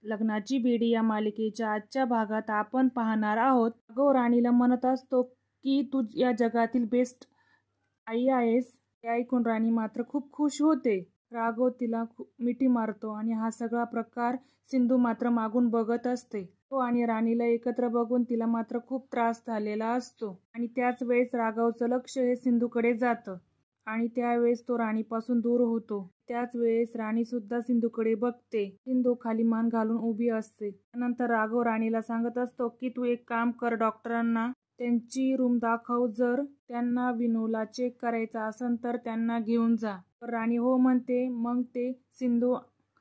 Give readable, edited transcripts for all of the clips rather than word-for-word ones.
लग्नाची बेडी या मालिकेच्या आजच्या भागात आपण पाहणार आहोत. राघव राणीला म्हणत असतो की तू या जगातील बेस्ट आई आहेस. ते ऐकून राणी मात्र खूप खुश होते. राघव तिला मिठी मारतो आणि हा सगळा प्रकार सिंधू मात्र मागून बघत असते. तो आणि राणीला एकत्र बघून तिला मात्र खूप त्रास झालेला असतो आणि त्याच वेळेस राघवचं लक्ष हे सिंधूकडे जातं आणि त्यावेळेस तो राणीपासून दूर होतो. त्याच वेळेस राणी सुद्धा सिंधूकडे बघते. सिंधू खाली मान घालून उभी असते. त्यानंतर राघव राणीला सांगत असतो की तू एक काम कर, डॉक्टरांना त्यांची रूम दाखव. जर त्यांना विनूला चेक करायचा असेल तर त्यांना घेऊन जा. राणी हो म्हणते. मग ते सिंधू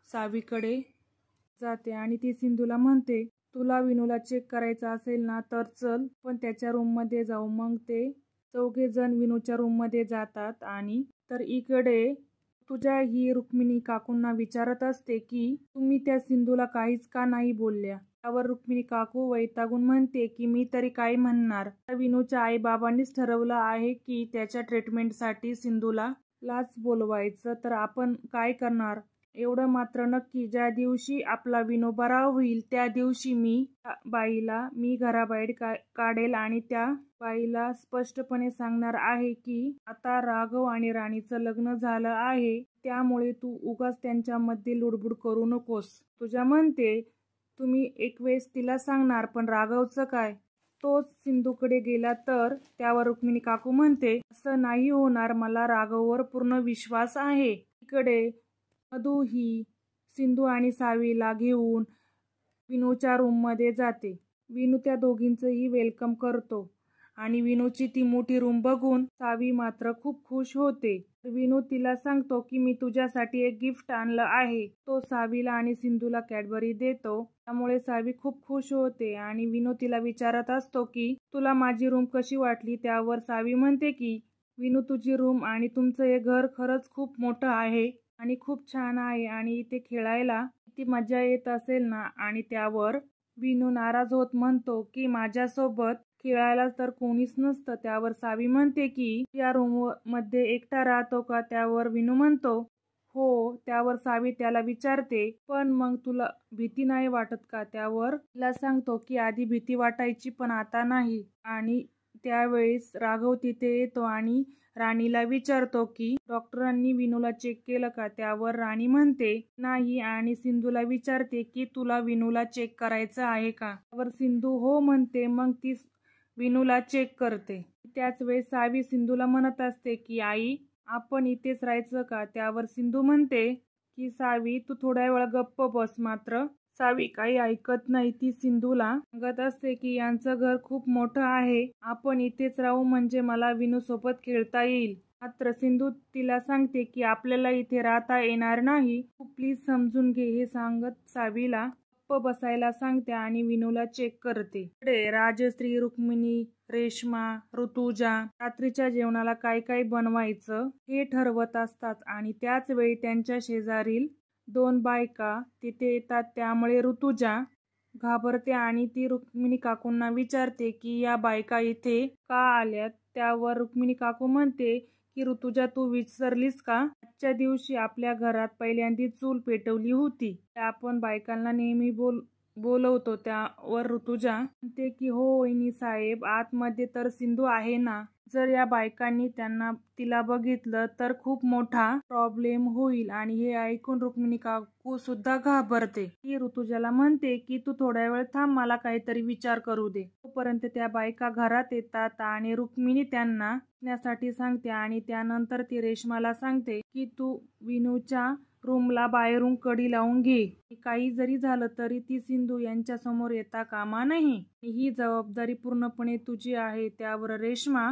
सावीकडे जाते आणि ती सिंधूला म्हणते तुला विनूला चेक करायचा असेल ना तर चल पण त्याच्या रूममध्ये जाऊ. मग ते चौघे जण विनूच्या रूममध्ये जातात आणि तर इकडे तुझ्या ही रुक्मिणी काकूंना विचारत असते की तुम्ही त्या सिंधूला काहीच का नाही बोलल्या. त्यावर रुक्मिणी काकू वैतागून म्हणते की मी तरी काय म्हणणार. विनूच्या आई बाबांनीच ठरवलं आहे की त्याच्या ट्रीटमेंटसाठी सिंधूला लाच बोलवायचं, तर आपण काय करणार. एवढं मात्र नक्की ज्या दिवशी आपला विनू बरा होईल त्या दिवशी त्या बाईला मी घराबाहेर काढेल आणि त्या बाईला स्पष्टपणे सांगणार आहे की आता राघव आणि राणीचं लग्न झालं आहे, त्यामुळे तू उगाच त्यांच्यामध्ये लुडबुड करू नकोस. तुझ्या म्हणते तुम्ही एक वेळेस तिला सांगणार, पण राघवचं काय. तोच सिंधूकडे गेला तर. त्यावर रुक्मिणी काकू म्हणते असं नाही होणार, मला राघववर पूर्ण विश्वास आहे. इकडे मधू ही सिंधू आणि सावीला घेऊन विनूच्या रूममध्ये जाते. विनू त्या दोघींचंही वेलकम करतो आणि विनूची ती मोठी रूम बघून सावी मात्र खूप खुश होते. विनू तिला सांगतो की मी तुझ्यासाठी एक गिफ्ट आणलं आहे. तो सावीला आणि सिंधूला कॅडबरी देतो. त्यामुळे सावी खूप खुश होते आणि विनू तिला विचारत असतो की तुला माझी रूम कशी वाटली. त्यावर सावी म्हणते की विनू तुझी रूम आणि तुमचं हे घर खरंच खूप मोठं आहे आणि खूप छान आहे आणि इथे खेळायला किती मजा येत असेल ना. आणि त्यावर विनू नाराज होत म्हणतो की माझ्यासोबत खेळायला तर कोणीच नसतं. त्यावर सावी म्हणते की या रूम मध्ये एकटा राहतो का. त्यावर विनू म्हणतो हो. त्यावर सावी त्याला विचारते पण मग तुला भीती नाही वाटत का. त्यावर तिला सांगतो की आधी भीती वाटायची पण आता नाही. आणि त्यावेळेस राघव तिथे येतो आणि राणीला विचारतो की डॉक्टरांनी विनूला चेक केलं का. त्यावर राणी म्हणते नाही आणि सिंधूला विचारते की तुला विनूला चेक करायचं आहे का. त्यावर सिंधू हो म्हणते. मग ती विनूला चेक करते. त्याच वेळेस सावी सिंधूला म्हणत असते की आई आपण इथेच राहायचं का. त्यावर सिंधू म्हणते की सावी तू थोड्या वेळ गप्प बस. मात्र सावी काही ऐकत नाही. ती सिंधूला सांगत असते की यांचं घर खूप मोठं आहे, आपण इथेच राहू म्हणजे मला विनू सोबत खेळता येईल. मात्र सिंधू तिला सांगते की आपल्याला इथे राहता येणार नाही, तू प्लीज समजून घे. हे सांगत सावीला गप्प बसायला सांगते आणि विनूला चेक करते. इकडे राजश्री, रुक्मिणी, रेश्मा, ऋतुजा रात्रीच्या जेवणाला काय काय बनवायचं हे ठरवत असतात आणि त्याच वेळी त्यांच्या शेजारील दोन बायका तिथे येतात. त्यामुळे ऋतुजा घाबरते आणि ती रुक्मिणी काकूंना विचारते की या बायका इथे का आल्यात. त्यावर रुक्मिणी काकू म्हणते की ऋतुजा तू विसरलीस का, आजच्या दिवशी आपल्या घरात पहिल्यांदी चूल पेटवली होती. आपण बायकांना नेहमी बोलवतो. त्यावर ऋतुजा म्हणते की हो वहिनी साहेब, आतमध्ये तर सिंधू आहे ना. जर या बायकांनी तिला बघितलं तर खूप मोठा प्रॉब्लेम होईल. आणि हे ऐकून रुक्मिणी काकू सुद्धा घाबरते. ती ऋतुजाला म्हणते की तू थोड्या वेळ थांब, मला काहीतरी विचार करू दे. तोपर्यंत त्या बायका घरात येतात आणि रुक्मिणी त्यांना बसण्यासाठी सांगते आणि त्यानंतर ती रेश्माला सांगते की तू विनूच्या रूमला बाहेरून कडी लावून घे. काही जरी झालं तरी ती सिंधू यांच्या समोर येता कामा नये. ही जबाबदारी पूर्णपणे तुझी आहे. त्यावर रेश्मा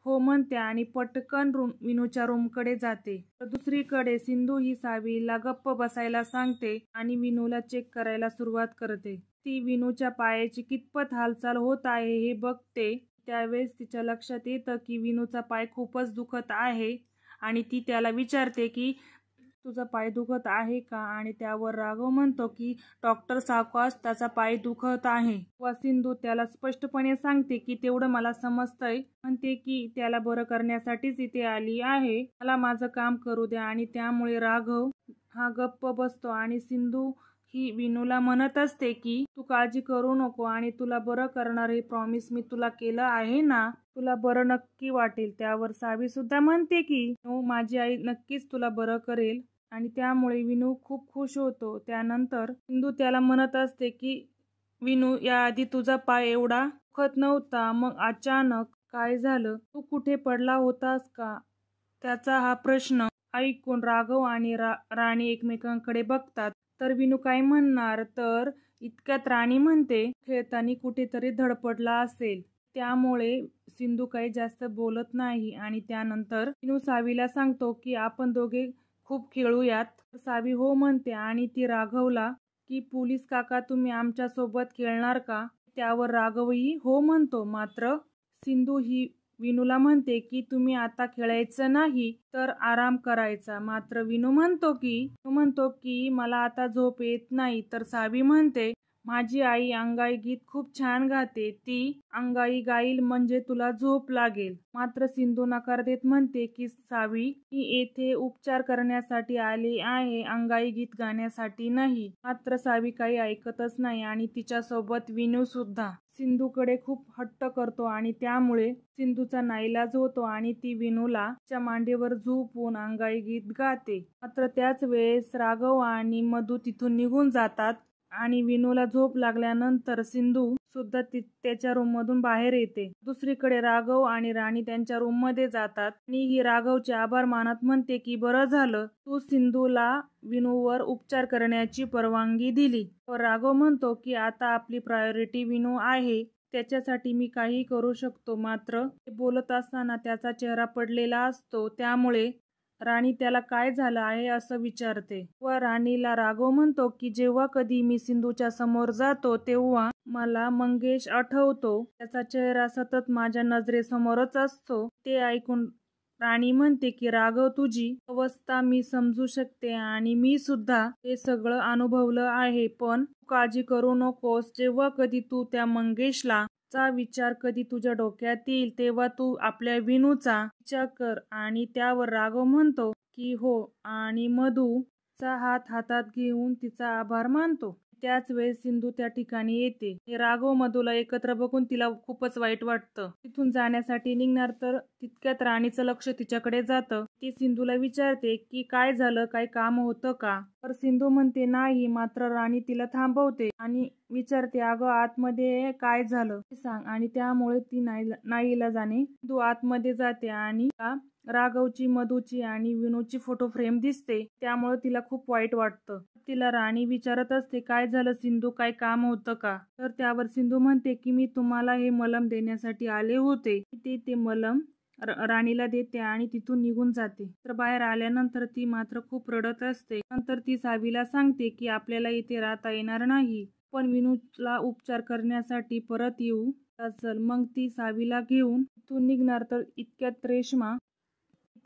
हो म्हणते आणि पटकन विनूच्या रूमकडे जाते. तर दुसरीकडे सिंधू ही सावीला गप्प बसायला सांगते आणि विनूला चेक करायला सुरुवात करते. ती विनूच्या पायाची कितपत हालचाल होत आहे हे बघते. त्यावेळेस तिच्या लक्षात येतं की विनूचा पाय खूपच दुखत आहे आणि ती त्याला विचारते की तुझा पाय दुखत आहे का. आणि त्यावर राघव म्हणतो की डॉक्टर सावकाश, त्याचा पाय दुखत आहे. व सिंधू त्याला स्पष्टपणे सांगते की तेवढं मला समजतंय, म्हणते की त्याला बरं करण्यासाठीच इथे आली आहे, मला माझं काम करू द्या. आणि त्यामुळे राघव हा गप्प बसतो आणि सिंधू ही विनूला म्हणत असते की तू काळजी करू नको आणि तुला बरं करणार हे प्रॉमिस मी तुला केलं आहे ना, तुला बरं नक्की वाटेल. त्यावर सावी सुद्धा म्हणते की विनू, माझी आई नक्कीच तुला बरं करेल आणि त्यामुळे विनू खूप खुश होतो. त्यानंतर सिंधू त्याला म्हणत असते की विनू, याआधी तुझा पाय एवढा दुखत नव्हता, मग अचानक काय झालं? तू कुठे पडला होतास का? त्याचा हा प्रश्न ऐकून राघव आणि राणी एकमेकांकडे बघतात. तर विनू काय म्हणणार, तर इतक्यात राणी म्हणते, खेळताना कुठेतरी धडपडला असेल. त्यामुळे सिंधू काही जास्त बोलत नाही आणि त्यानंतर विनू सावीला सांगतो की आपण दोघे खूप खेळूयात. सावी हो म्हणते आणि ती राघवला की पोलीस काका, तुम्ही आमच्या सोबत खेळणार का? त्यावर राघवही हो म्हणतो. मात्र सिंधू ही विनूला म्हणते की तुम्ही आता खेळायचं नाही तर आराम करायचा. मात्र विनू म्हणतो की मला आता झोप येत नाही. तर सावी म्हणते, माझी आई अंगाई गीत खूप छान गाते, ती अंगाई गाईल म्हणजे तुला झोप लागेल. मात्र सिंधू नकार देत म्हणते की सावी, मी येथे उपचार करण्यासाठी आले आहे, अंगाई गीत गाण्यासाठी नाही. मात्र सावी काही ऐकतच नाही आणि तिच्यासोबत विनू सुद्धा सिंधूकडे खूप हट्ट करतो आणि त्यामुळे सिंधूचा नाईलाज होतो आणि ती विनूला तिच्या मांडीवर झोपून अंगाई गीत गाते. मात्र त्याच वेळेस राघव आणि मधू तिथून निघून जातात आणि विनूला झोप लागल्यानंतर सिंधू सुद्धा त्याच्या रूम मधून बाहेर येते. दुसरीकडे राघव आणि राणी त्यांच्या रूम मध्ये जातात आणि ही राघवचे आभार मानत म्हणते की बरं झालं तू सिंधूला विनूवर उपचार करण्याची परवानगी दिली. व राघव म्हणतो की आता आपली प्रायोरिटी विनू आहे, त्याच्यासाठी मी काही करू शकतो. मात्र ते बोलत असताना त्याचा चेहरा पडलेला असतो, त्यामुळे राणी त्याला काय झालं आहे असं विचारते. व राणीला राघव म्हणतो की जेव्हा कधी मी सिंधूच्या समोर जातो तेव्हा मला मंगेश आठवतो, त्याचा चेहरा सतत माझ्या नजरेसमोरच असतो. ते ऐकून राणी म्हणते की राघव, तुझी अवस्था मी समजू शकते आणि मी सुद्धा हे सगळं अनुभवलं आहे, पण काळजी करू नकोस. जेव्हा कधी तू त्या मंगेशला चा विचार कधी तुझ्या डोक्यात येईल तेव्हा तू आपल्या विनूचा विचार कर. आणि त्यावर राघव म्हणतो की हो आणि मधूचा हात हातात घेऊन तिचा आभार मानतो. त्याच वेळेस सिंधू त्या ठिकाणी येते. राघव मधूला एकत्र बघून तिला खूपच वाईट वाटतं. तिथून जाण्यासाठी निघणार तर तितक्यात राणीचं लक्ष तिच्याकडे जातं. ती सिंधूला विचारते की काय झालं, काही काम होतं का? तर सिंधू म्हणते नाही. मात्र राणी तिला थांबवते आणि विचारते, अगं आतमध्ये काय झालं ते सांग. आणि त्यामुळे ती नाईलाजाने सिंधू आतमध्ये जाते आणि राघवची, मधूची आणि विनूची फोटो फ्रेम दिसते. त्यामुळे तिला खूप वाईट वाटतं. तिला राणी विचारत असते, काय झालं सिंधू, काय काम होतं का? तर त्यावर सिंधू म्हणते की मी तुम्हाला हे मलम देण्यासाठी आले होते. ते मलम राणीला देते आणि तिथून निघून जाते. तर बाहेर आल्यानंतर ती मात्र खूप रडत असते. नंतर ती सावीला सांगते की आपल्याला इथे राहता येणार नाही, पण विनूला उपचार करण्यासाठी परत येऊ. चल मग ती सावीला घेऊन तिथून निघणार तर इतक्यात रेश्मा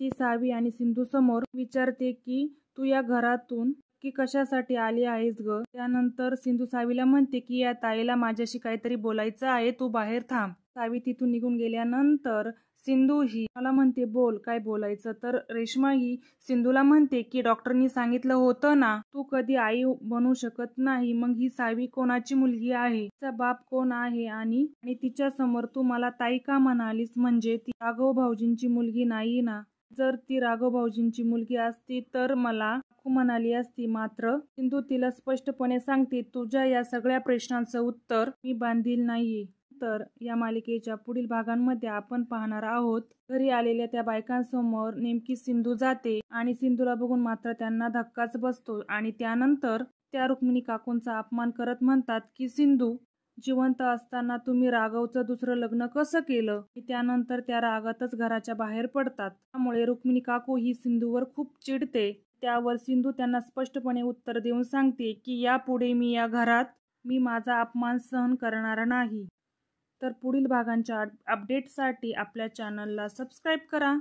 ती सावी आणि सिंधू समोर विचारते की तू या घरातून की कशासाठी आली आहेस ग? त्यानंतर सिंधू सावीला म्हणते की या ताईला माझ्याशी काहीतरी बोलायचं आहे, तू बाहेर थांब. सावी तिथून निघून गेल्यानंतर सिंधू ही मला म्हणते बोल, काय बोलायचं? तर रेश्मा ही सिंधूला म्हणते की डॉक्टरनी सांगितलं होतं ना तू कधी आई बनू शकत नाही, मग ही सावी कोणाची मुलगी आहे, तिचा बाप कोण आहे आणि तिच्या समोर तू मला ताई का म्हणालीस? म्हणजे ती राघव भाऊजींची मुलगी नाही ना? जर ती राघव भाऊजींची मुलगी असती तर मला म्हणाली असती. मात्र सिंधू तिला स्पष्टपणे सांगते, तुझ्या या सगळ्या प्रश्नांचं उत्तर मी बांधील नाहीये. तर या मालिकेच्या पुढील भागांमध्ये आपण पाहणार आहोत घरी आलेल्या त्या बायकांसमोर नेमकी सिंधू जाते आणि सिंधूला बघून मात्र त्यांना धक्काच बसतो आणि त्यानंतर त्या रुक्मिणी काकूंचा अपमान करत म्हणतात की सिंधू, जिवंत असताना तुम्ही राघवचं दुसरं लग्न कसं केलं? त्यानंतर त्या रागातच घराच्या बाहेर पडतात. त्यामुळे रुक्मिणी काकू ही सिंधूवर खूप चिडते. त्यावर सिंधू त्यांना स्पष्टपणे उत्तर देऊन सांगते की यापुढे मी या घरात माझा अपमान सहन करणार नाही. तर पुढील भागांच्या अपडेटसाठी आपल्या चॅनलला सबस्क्राईब करा.